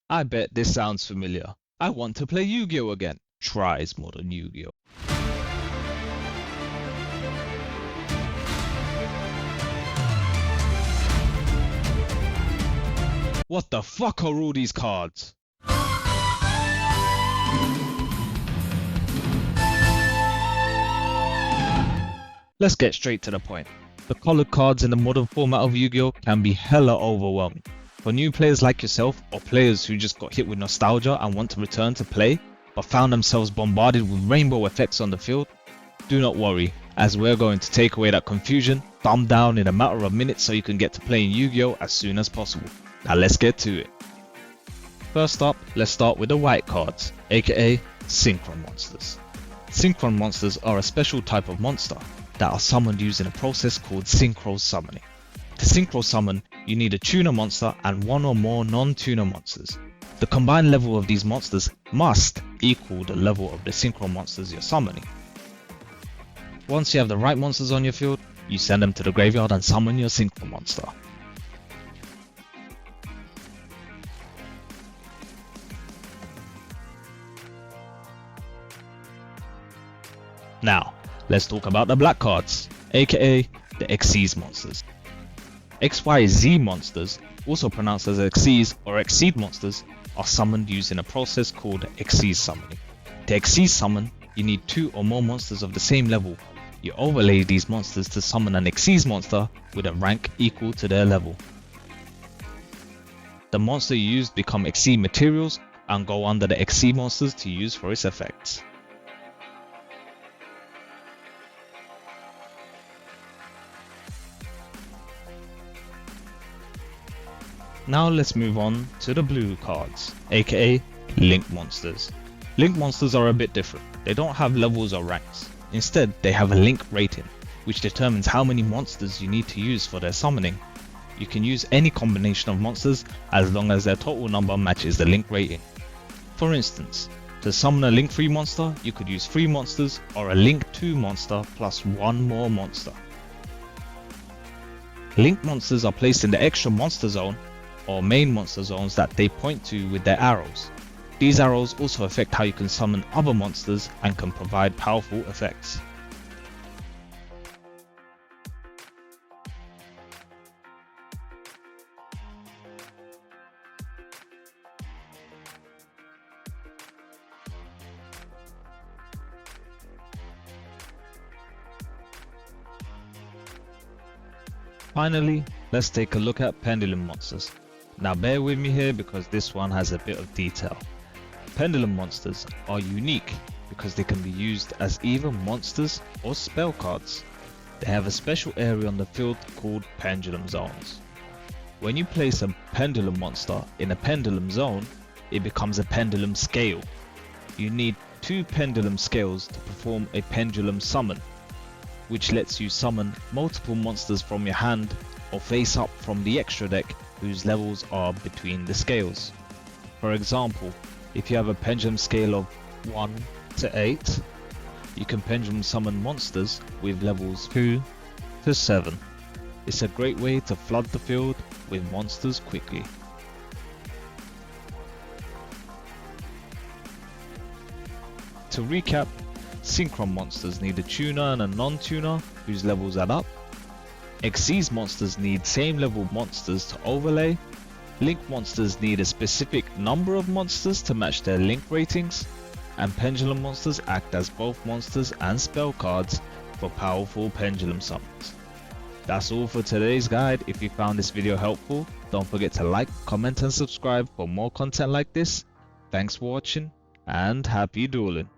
I bet this sounds familiar. I want to play Yu-Gi-Oh again. Tries modern Yu-Gi-Oh. What the fuck are all these cards? Let's get straight to the point. The colored cards in the modern format of Yu-Gi-Oh can be hella overwhelming. For new players like yourself, or players who just got hit with nostalgia and want to return to play, but found themselves bombarded with rainbow effects on the field, do not worry, as we're going to take away that confusion, thumb down in a matter of minutes so you can get to playing Yu-Gi-Oh as soon as possible. Now let's get to it. First up, let's start with the white cards, aka Synchro monsters. Synchro monsters are a special type of monster that are summoned using a process called Synchro summoning. To Synchro summon, you need a tuner monster and one or more non-tuner monsters. The combined level of these monsters must equal the level of the Synchro monsters you're summoning. Once you have the right monsters on your field, you send them to the graveyard and summon your Synchro monster. Now, let's talk about the black cards, aka the Xyz monsters. XYZ monsters, also pronounced as Xyz or Exceed monsters, are summoned using a process called Xyz summoning. To Xyz summon, you need 2 or more monsters of the same level. You overlay these monsters to summon an Xyz monster with a rank equal to their level. The monster you use become Xyz materials and go under the Xyz monsters to use for its effects. Now let's move on to the blue cards, aka Link monsters. Link monsters are a bit different. They don't have levels or ranks. Instead, they have a link rating, which determines how many monsters you need to use for their summoning. You can use any combination of monsters as long as their total number matches the link rating. For instance, to summon a link 3 monster, you could use 3 monsters or a link 2 monster plus 1 more monster. Link monsters are placed in the extra monster zone or main monster zones that they point to with their arrows. These arrows also affect how you can summon other monsters and can provide powerful effects. Finally, let's take a look at Pendulum monsters. Now bear with me here because this one has a bit of detail. Pendulum monsters are unique because they can be used as either monsters or spell cards. They have a special area on the field called Pendulum zones. When you place a Pendulum monster in a Pendulum zone, it becomes a Pendulum scale. You need 2 Pendulum scales to perform a Pendulum summon, which lets you summon multiple monsters from your hand or face up from the extra deck whose levels are between the scales. For example, if you have a Pendulum scale of 1 to 8, you can Pendulum summon monsters with levels 2 to 7. It's a great way to flood the field with monsters quickly. To recap, Synchro monsters need a tuner and a non-tuner whose levels add up. Xyz monsters need same level monsters to overlay. Link monsters need a specific number of monsters to match their link ratings. And Pendulum monsters act as both monsters and spell cards for powerful Pendulum summons. That's all for today's guide. If you found this video helpful, don't forget to like, comment and subscribe for more content like this. Thanks for watching and happy dueling.